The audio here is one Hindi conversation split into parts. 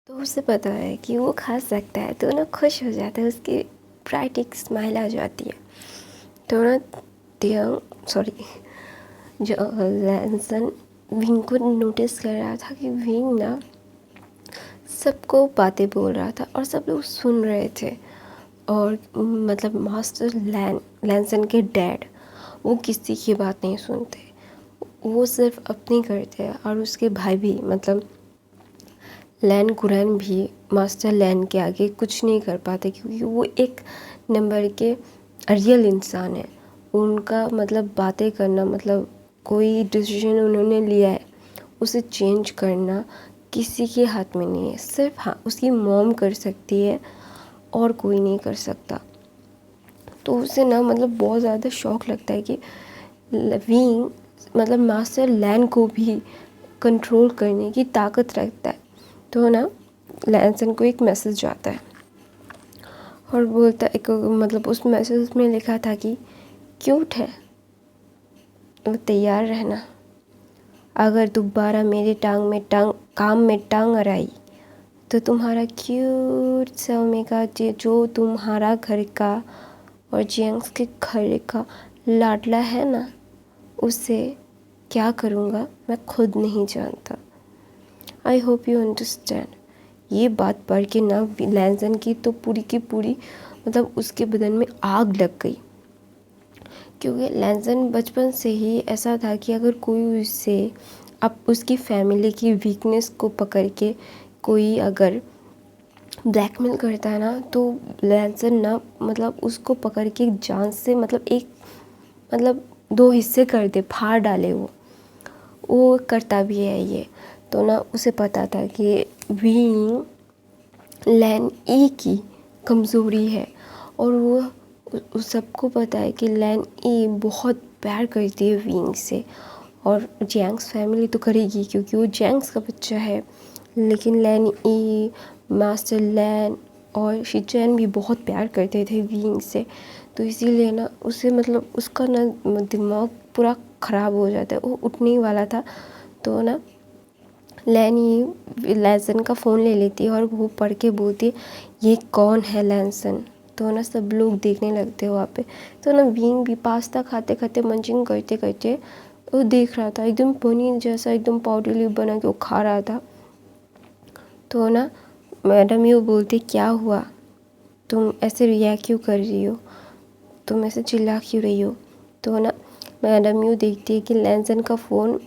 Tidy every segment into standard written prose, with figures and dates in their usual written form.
तो उसे पता है कि वो खा सकता है, तो ना खुश हो जाता है, उसकी ब्राइट एक स्माइल आ जाती है। तो ना जो लैंसन विंग को नोटिस कर रहा था कि विंग ना सबको बातें बोल रहा था और सब लोग सुन रहे थे। और मतलब मास्टर लैंसन के डैड वो किसी की बात नहीं सुनते, वो सिर्फ अपनी करते हैं। और उसके भाई भी मतलब लैन कुरैन भी मास्टर लैन के आगे कुछ नहीं कर पाते, क्योंकि वो एक नंबर के रियल इंसान है। उनका मतलब बातें करना, मतलब कोई डिसीजन उन्होंने लिया है उसे चेंज करना किसी के हाथ में नहीं है। सिर्फ हाँ उसकी मॉम कर सकती है और कोई नहीं कर सकता। तो उसे ना मतलब बहुत ज़्यादा शौक लगता है कि विंग मतलब मास्टर लैन को भी कंट्रोल करने की ताकत रखता है। तो ना लैंसन को एक मैसेज आता है और बोलता एक मतलब उस मैसेज में लिखा था कि क्यूट है, तैयार रहना, अगर दोबारा मेरे काम में टांग अड़ाई तो तुम्हारा क्यूट सा ओमेगा जो तुम्हारा घर का और जेंग्स के घर का लाडला है ना, उसे क्या करूँगा मैं खुद नहीं जानता। I hope you understand. ये बात पढ़ के ना लैंसन की तो पूरी की पूरी मतलब उसके बदन में आग लग गई, क्योंकि लैंसन बचपन से ही ऐसा था कि अगर कोई उससे अब उसकी फैमिली की वीकनेस को पकड़ के कोई अगर ब्लैकमेल करता है ना, तो लैंसन ना मतलब उसको पकड़ के जान से मतलब दो हिस्से कर दे, फाड़ डाले। वो करता भी है ये। तो ना उसे पता था कि विंग लैन ई की कमज़ोरी है, और वो सबको पता है कि लैन ई बहुत प्यार करती है विंग से, और जैंग्स फैमिली तो करेगी क्योंकि वो जैंग्स का बच्चा है। लेकिन लैन ई, मास्टर लैन और शिचैन भी बहुत प्यार करते थे विंग से। तो इसीलिए ना उसे मतलब उसका ना दिमाग पूरा ख़राब हो जाता है, वो उठने ही वाला था। तो ना लैंसन का फ़ोन ले लेती है और वो पढ़ के बोलती है ये कौन है लैंसन। तो ना सब लोग देखने लगते हैं वहाँ पे। तो ना विंग भी पास्ता खाते खाते मंचिंग करते करते वो देख रहा था, एकदम पनीर जैसा एकदम पाउडर लिप बना के वो खा रहा था। तो ना मैडम यू बोलती क्या हुआ, तुम ऐसे रिएक्ट क्यों कर रही हो, तुम ऐसे चिल्ला क्यों रही हो। तो ना मैडम यू देखती है कि लैंसन का फ़ोन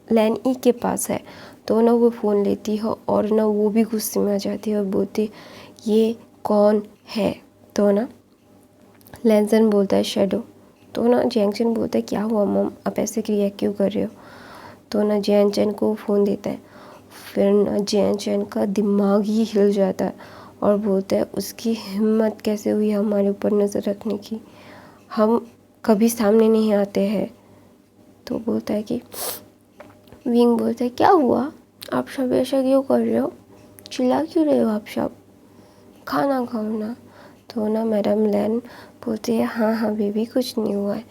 लैन ई के पास है। तो ना वो फ़ोन लेती है और ना वो भी गुस्से में आ जाती है और बोलती ये कौन है। तो ना लैंसन बोलता है शेडो। तो ना जैंगचन बोलता है क्या हुआ मम, आप ऐसे रिएक्ट क्यों कर रहे हो। तो ना जैंगचन को फ़ोन देता है। फिर ना जैंगचन का दिमाग ही हिल जाता है और बोलता है उसकी हिम्मत कैसे हुई हमारे ऊपर नज़र रखने की, हम कभी सामने नहीं आते हैं। तो बोलता है कि विंग बोलता है क्या हुआ, आप सब ऐसा क्यों कर रहे हो, चिल्ला क्यों रहे हो आप सब, खाना खाओ ना। तो ना मैडम लैन बोलती है हाँ हाँ बेबी कुछ नहीं हुआ है,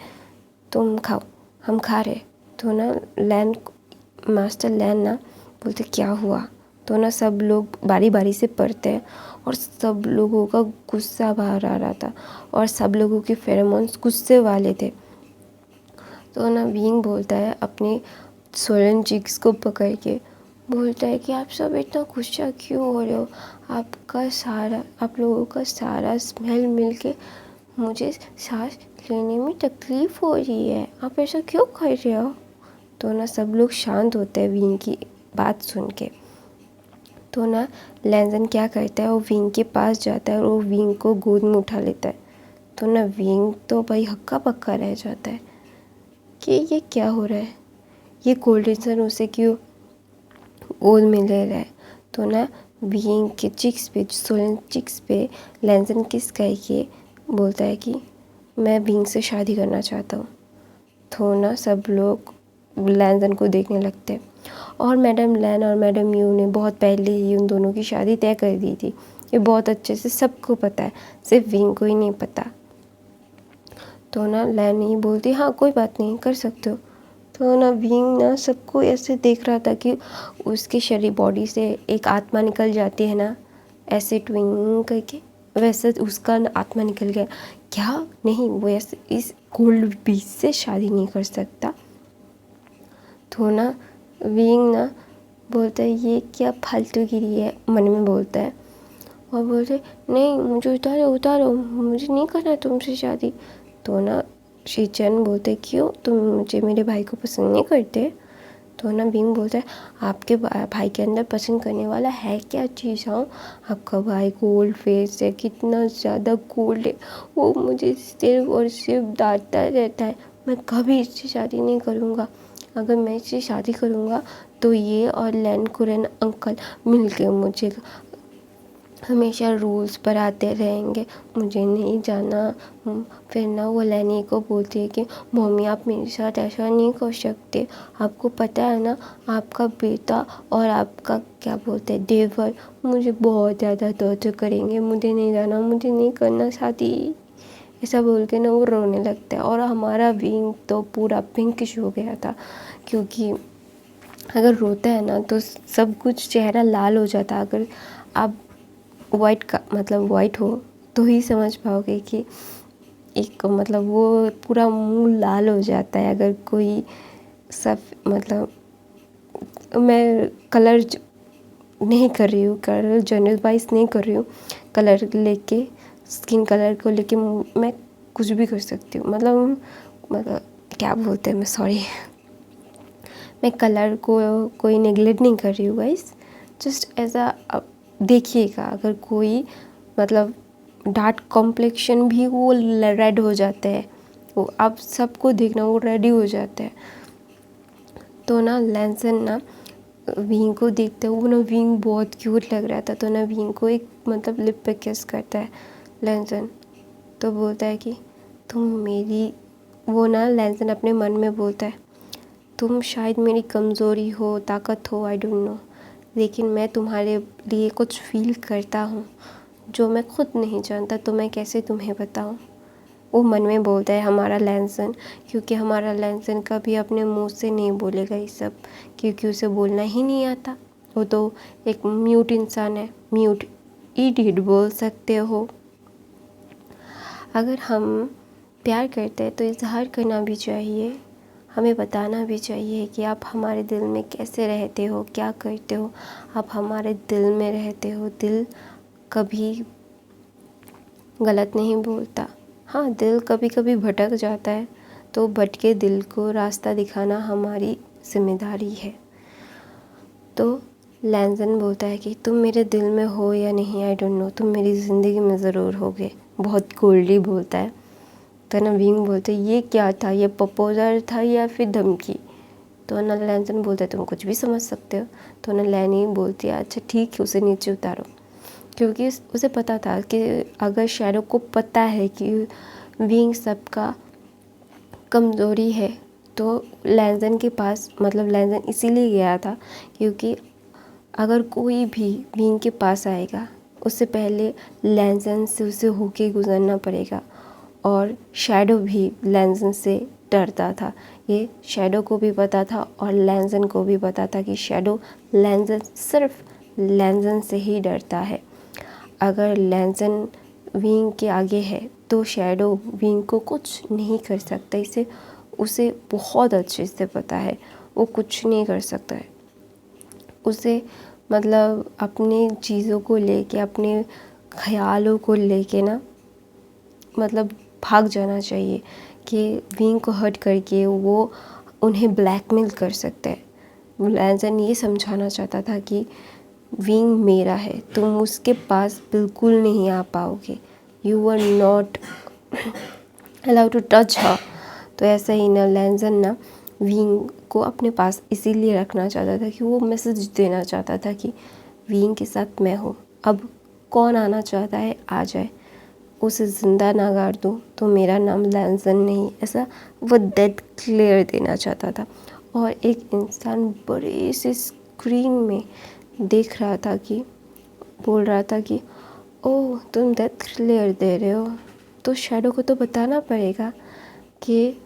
तुम खाओ हम खा रहे। तो ना मास्टर लैन ना बोलते क्या हुआ। तो ना सब लोग बारी बारी से पढ़ते हैं और सब लोगों का गुस्सा बाहर आ रहा था और सब लोगों के फेरोमोन्स गुस्से वाले थे। तो ना विंग बोलता है अपने सोलन चिक्स को पकड़ के, बोलता है कि आप सब इतना गुस्सा क्यों हो रहे हो, आप लोगों का सारा स्मेल मिलके मुझे सांस लेने में तकलीफ़ हो रही है, आप ऐसा क्यों कर रहे हो। तो ना सब लोग शांत होते हैं विंग की बात सुन के। तो ना लैंसन क्या करता है, वो विंग के पास जाता है और वो विंग को गोद में उठा लेता है। तो ना विंग तो भाई हक्का पक्का रह जाता है कि ये क्या हो रहा है, ये गोल्डन उसे क्यों गोद में ले रहा है। तो ना विंग के सोलन चिक्स पे लैंसन किस करके बोलता है कि मैं विंग से शादी करना चाहता हूँ। तो ना सब लोग लैंसन को देखने लगते हैं और मैडम लैन और मैडम यू ने बहुत पहले ही उन दोनों की शादी तय कर दी थी। ये बहुत अच्छे से सबको पता है, सिर्फ विंग को ही नहीं पता। तो ना लैन ही बोलती हाँ कोई बात नहीं कर सकते हो। तो ना विंग ना सबको ऐसे देख रहा था कि उसके शरीर बॉडी से एक आत्मा निकल जाती है ना, ऐसे ट्विंग करके, वैसे उसका आत्मा निकल गया। क्या नहीं, वो ऐसे इस गोल्ड बीच से शादी नहीं कर सकता। तो ना विंग ना बोलता है ये क्या फालतूगिरी है, मन में बोलता है, और बोलते नहीं मुझे उतारो उतारो, मुझे नहीं करना तुमसे शादी। तो ना शीचन बोलते क्यों, तुम मुझे मेरे भाई को पसंद नहीं करते। तो ना विंग बोलता है आपके भाई के अंदर पसंद करने वाला है क्या चीज़। हाँ, आपका भाई गोल्ड फेस है, कितना ज़्यादा गोल्ड है, वो मुझे सिर्फ और सिर्फ डांटता रहता है। मैं कभी इससे शादी नहीं करूँगा। अगर मैं इससे शादी करूँगा तो ये और लैन कुरन अंकल मिलके मुझे हमेशा रूल्स पर आते रहेंगे, मुझे नहीं जाना। फिर ना वो लैनी को बोलती है कि मम्मी आप मेरे साथ ऐसा नहीं कर सकते, आपको पता है ना आपका बेटा और आपका क्या बोलते हैं देवर मुझे बहुत ज़्यादा टॉर्चर करेंगे, मुझे नहीं जाना, मुझे नहीं करना शादी। ऐसा बोल के ना वो रोने लगता है। और हमारा विंग तो पूरा पिंकिश हो गया था, क्योंकि अगर रोता है ना तो सब कुछ चेहरा लाल हो जाता है। अगर आप वाइट का मतलब वाइट हो तो ही समझ पाओगे कि एक मतलब वो पूरा मुंह लाल हो जाता है। अगर कोई सब मतलब मैं कलर नहीं कर रही हूँ, कलर जनरलाइज नहीं कर रही हूँ, कलर लेके स्किन कलर को लेके मैं कुछ भी कर सकती हूँ। मतलब क्या बोलते हैं, मैं सॉरी, मैं कलर को कोई नेगलेक्ट नहीं कर रही हूँ गाइस, जस्ट ऐसा देखिएगा। अगर कोई मतलब डार्क कॉम्प्लेक्शन भी वो रेड हो जाता है, वो आप सबको देखना वो रेडी हो जाता है। तो ना लैंसन ना विंग को देखते हैं, वो ना विंग बहुत क्यूट लग रहा था, तो ना विंग को एक मतलब लिप पे किस करता है लैंसन। तो बोलता है कि तुम मेरी, वो ना लैंसन अपने मन में बोलता है तुम शायद मेरी कमज़ोरी हो, ताकत हो, आई डोंट नो, लेकिन मैं तुम्हारे लिए कुछ फील करता हूँ जो मैं खुद नहीं जानता, तो मैं कैसे तुम्हें बताऊँ। वो मन में बोलता है हमारा लैंसन, क्योंकि हमारा लैंसन कभी अपने मुंह से नहीं बोलेगा ये सब, क्योंकि उसे बोलना ही नहीं आता। वो तो एक म्यूट इंसान है, म्यूट इडियट बोल सकते हो। अगर हम प्यार करते हैं तो इजहार करना भी चाहिए, हमें बताना भी चाहिए कि आप हमारे दिल में कैसे रहते हो, क्या करते हो, आप हमारे दिल में रहते हो। दिल कभी गलत नहीं बोलता। हाँ, दिल कभी कभी भटक जाता है, तो भटके दिल को रास्ता दिखाना हमारी जिम्मेदारी है। तो लैंसन बोलता है कि तुम मेरे दिल में हो या नहीं आई डोंट नो, तुम मेरी ज़िंदगी में ज़रूर होगे। बहुत कोल्डली बोलता है। तो ना विंग बोलते ये क्या था, ये प्रपोजल था या फिर धमकी। तो ना लैंसन बोलता है तुम कुछ भी समझ सकते हो। तो ना लैनी बोलती है अच्छा ठीक है, उसे नीचे उतारो, क्योंकि उसे पता था कि अगर शैरो को पता है कि विंग सबका कमज़ोरी है, तो लैंसन के पास मतलब लैंसन इसीलिए गया था क्योंकि अगर कोई भी विंग के पास आएगा उससे पहले लैंसन से उसे होके गुजरना पड़ेगा। और शैडो भी लैंसन से डरता था, ये शैडो को भी पता था और लैंसन को भी पता था कि शैडो लैंसन सिर्फ लैंसन से ही डरता है। अगर लैंसन विंग के आगे है तो शैडो विंग को कुछ नहीं कर सकता, इसे उसे बहुत अच्छे से पता है, वो कुछ नहीं कर सकता है। उसे मतलब अपने चीज़ों को लेके, अपने ख्यालों को लेके ना मतलब भाग जाना चाहिए कि विंग को हर्ट करके वो उन्हें ब्लैकमेल कर सकता है। लैंसन ये समझाना चाहता था कि विंग मेरा है, तुम उसके पास बिल्कुल नहीं आ पाओगे, you are not allowed to touch her. तो ऐसा ही ना लैंसन ना विंग को अपने पास इसीलिए रखना चाहता था कि वो मैसेज देना चाहता था कि विंग के साथ मैं हूँ, अब कौन आना चाहता है आ जाए, उसे ज़िंदा ना गाड़ दूँ तो मेरा नाम लैंसन नहीं, ऐसा वो डेथ क्लियर देना चाहता था। और एक इंसान बड़े से स्क्रीन में देख रहा था कि बोल रहा था कि ओह तुम डेथ क्लियर दे रहे हो, तो शैडो को तो बताना पड़ेगा कि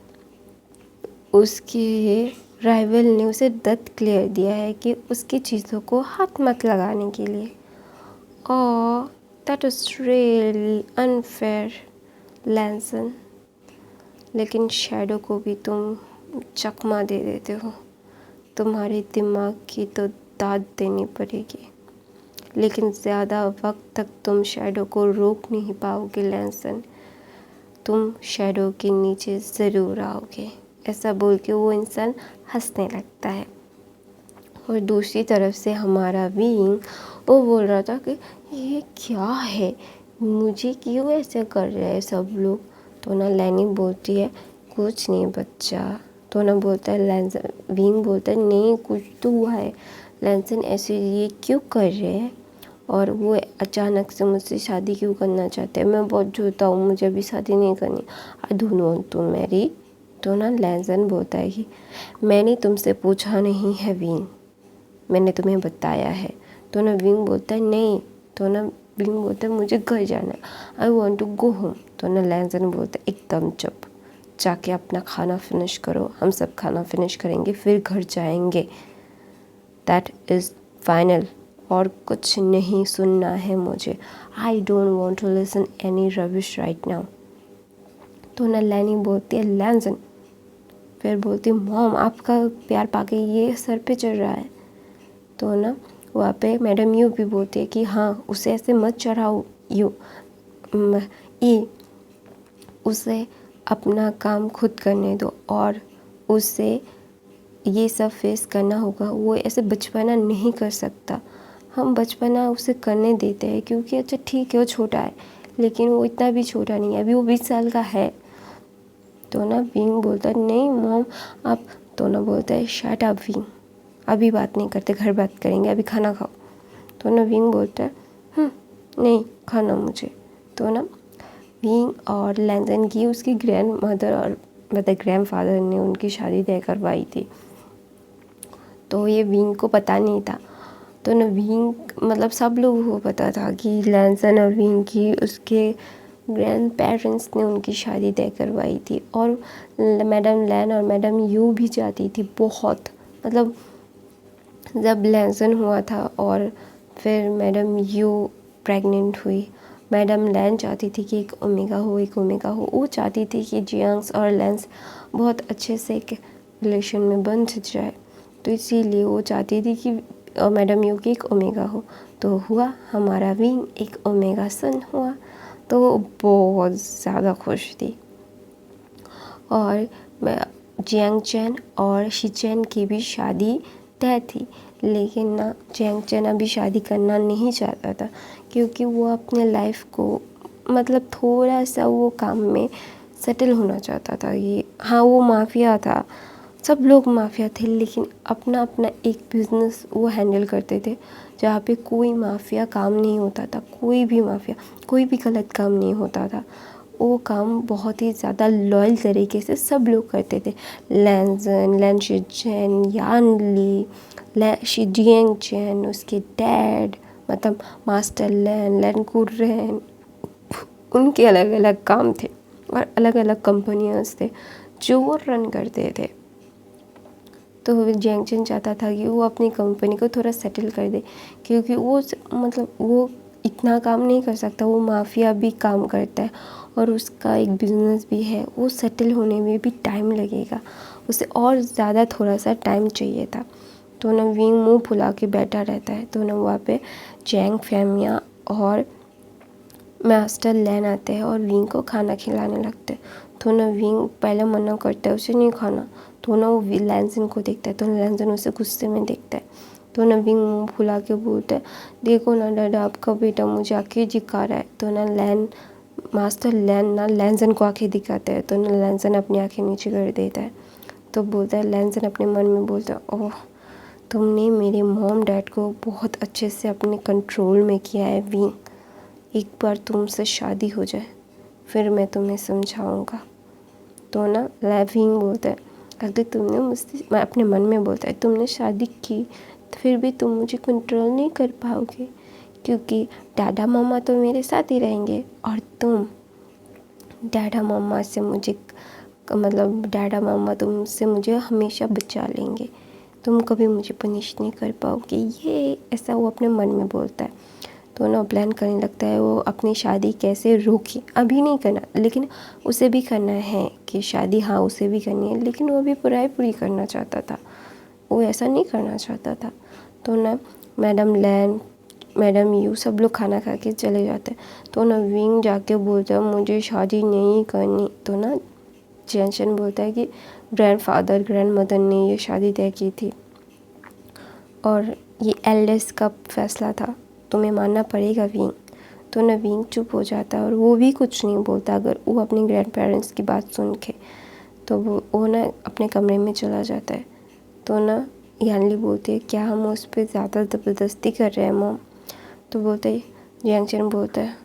उसके राइवल ने उसे दत्त क्लियर दिया है कि उसकी चीज़ों को हाथ मत लगाने के लिए। Oh that is really unfair लैंसन। लेकिन शैडो को भी तुम चकमा दे देते हो। तुम्हारे दिमाग की तो दाद देनी पड़ेगी, लेकिन ज़्यादा वक्त तक तुम शैडो को रोक नहीं पाओगे लैंसन। तुम शैडो के नीचे ज़रूर आओगे। ऐसा बोल के वो इंसान हंसने लगता है। और दूसरी तरफ से हमारा विंग वो बोल रहा था कि ये क्या है, मुझे क्यों ऐसे कर रहे हैं सब लोग। तो ना लैनी बोलती है कुछ नहीं बच्चा। तो ना बोलता है लैंसन, विंग बोलता है नहीं कुछ तो हुआ है लैंसन, ऐसे ये क्यों कर रहे हैं और वो अचानक से मुझसे शादी क्यों करना चाहते हैं। मैं बहुत झूठा हूँ, मुझे अभी शादी नहीं करनी। I don't want to marry. तो ना लैंसन बोलता है कि मैंने तुमसे पूछा नहीं है विंग, मैंने तुम्हें बताया है। तो ना विंग बोलता है नहीं। तो ना विंग बोलता है मुझे घर जाना है, I want to go home. तो ना लैंसन बोलता है एकदम चुप, जाके अपना खाना फिनिश करो, हम सब खाना फिनिश करेंगे फिर घर जाएंगे। दैट इज़ फाइनल, और कुछ नहीं सुनना है मुझे। I don't want to listen any rubbish right now. तो ना लैनी बोलती है लैंसन, फिर बोलती है मॉम आपका प्यार पाके ये सर पे चढ़ रहा है। तो ना वहाँ पे मैडम यू भी बोलती है कि हाँ उसे ऐसे मत चढ़ाओ उसे अपना काम खुद करने दो और उसे ये सब फेस करना होगा। वो ऐसे बचपना नहीं कर सकता। हम बचपना उसे करने देते हैं क्योंकि अच्छा ठीक है वो छोटा है, लेकिन वो इतना भी छोटा नहीं है, अभी वो 20 साल का है। तो ना विंग बोलता है नहीं मॉम आप। तो ना बोलता है शट अप विंग, अभी बात नहीं करते, घर बात करेंगे, अभी खाना खाओ। तो ना विंग बोलता है नहीं खाना मुझे। तो ना विंग और लैंसन की उसकी ग्रैंड मदर और मतलब ग्रैंड फादर ने उनकी शादी तय करवाई थी। तो ये विंग को पता नहीं था। तो ना विंग मतलब सब लोगों को पता था कि लैंसन और विंग की उसके ग्रैंड पेरेंट्स ने उनकी शादी तय करवाई थी। और मैडम लैन और मैडम यू भी चाहती थी बहुत, मतलब जब लैंसन हुआ था और फिर मैडम यू प्रेग्नेंट हुई, मैडम लैन चाहती थी कि एक ओमेगा हो। वो चाहती थी कि जियांग्स और लैंस बहुत अच्छे से एक रिलेशन में बन जाए, तो इसीलिए वो चाहती थी कि मैडम यू की एक ओमेगा हो। तो हुआ, हमारा विंग एक ओमेगा सन हुआ, तो वो बहुत ज़्यादा खुश थी। और जियांग चैन और शीचैन की भी शादी तय थी, लेकिन ना जियांग चैन अभी शादी करना नहीं चाहता था क्योंकि वो अपने लाइफ को मतलब थोड़ा सा वो काम में सेटल होना चाहता था। ये हाँ वो माफिया था, सब लोग माफिया थे, लेकिन अपना अपना एक बिज़नेस वो हैंडल करते थे जहाँ पे कोई माफिया काम नहीं होता था, कोई भी माफिया कोई भी गलत काम नहीं होता था। वो काम बहुत ही ज़्यादा लॉयल तरीके से सब लोग करते थे। लैंसन, लैन शिचैन, यान ली, जियांग चैन, उसके डैड मतलब मास्टर लैन, लैन कुरैन, उनके अलग अलग काम थे और अलग अलग कंपनियाँ थे जो वो रन करते थे। तो जियांग चैन चाहता था कि वो अपनी कंपनी को थोड़ा सेटल कर दे क्योंकि वो मतलब वो इतना काम नहीं कर सकता, वो माफिया भी काम करता है और उसका एक बिज़नेस भी है, वो सेटल होने में भी टाइम लगेगा, उसे और ज़्यादा थोड़ा सा टाइम चाहिए था। तो ना विंग मुंह फुला के बैठा रहता है। तो ना वहाँ पे जैंग फैमिया और मास्टर लैन आते हैं और विंग को खाना खिलाने लगते हैं। तो ना विंग पहले मना करता है उसे नहीं खाना। तो ना वो लैंसन को देखता है, तो लैंसन उसे गुस्से में देखता है। तो ना विंग मुंह फुला के बोलता है देखो ना डैडा आपका बेटा मुझे आंखें दिखा रहा है। तो ना मास्टर लैन ना लैंसन को आंखें दिखाता है। तो ना लैंसन अपनी आंखें नीचे कर देता है। तो बोलता है लैंसन अपने मन में बोलता है ओह तुमने मेरे मॉम डैड को बहुत अच्छे से अपने कंट्रोल में किया है विंग, एक बार तुमसे शादी हो जाए फिर मैं तुम्हें समझाऊंगा। तो ना विंग बोलता है अगर तुमने मुझसे, मैं अपने मन में बोलता है तुमने शादी की तो फिर भी तुम मुझे कंट्रोल नहीं कर पाओगे क्योंकि डैडा मम्मा तो मेरे साथ ही रहेंगे और तुम डैडा मम्मा से मुझे मतलब डैडा मामा तुमसे मुझे हमेशा बचा लेंगे, तुम कभी मुझे पनिश नहीं कर पाओगे, ये ऐसा वो अपने मन में बोलता है। तो ना प्लान करने लगता है वो अपनी शादी कैसे रोके, अभी नहीं करना लेकिन उसे भी करना है कि शादी, हाँ उसे भी करनी है, लेकिन वो भी पढ़ाई पूरी करना चाहता था, वो ऐसा नहीं करना चाहता था। तो ना मैडम लैन, मैडम यू सब लोग खाना खा के चले जाते हैं। तो ना विंग जाके बोलता है मुझे शादी नहीं करनी। तो ना जेंशन बोलता है कि ग्रैंडफादर ग्रैंडमदर ने ये शादी तय की थी और ये एल्डेस्ट का फैसला था, तुम्हें मानना पड़ेगा विंग। तो ना विंग चुप हो जाता है और वो भी कुछ नहीं बोलता अगर वो अपने ग्रैंड पेरेंट्स की बात सुन के। तो वो ना अपने कमरे में चला जाता है। तो ना यानली बोलती है क्या हम उस पर ज़्यादा ज़बरदस्ती कर रहे हैं मॉम। तो बोलते ही जियांगचैन बोलता है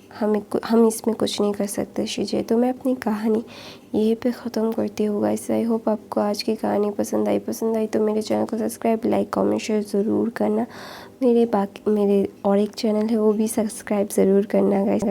हम इसमें कुछ नहीं कर सकते शीजे। तो मैं अपनी कहानी यहीं पे ख़त्म करती हूँ गाइस। आई होप आपको आज की कहानी पसंद आई तो मेरे चैनल को सब्सक्राइब, लाइक, कमेंट, शेयर ज़रूर करना। मेरे और एक चैनल है वो भी सब्सक्राइब ज़रूर करना गाइस।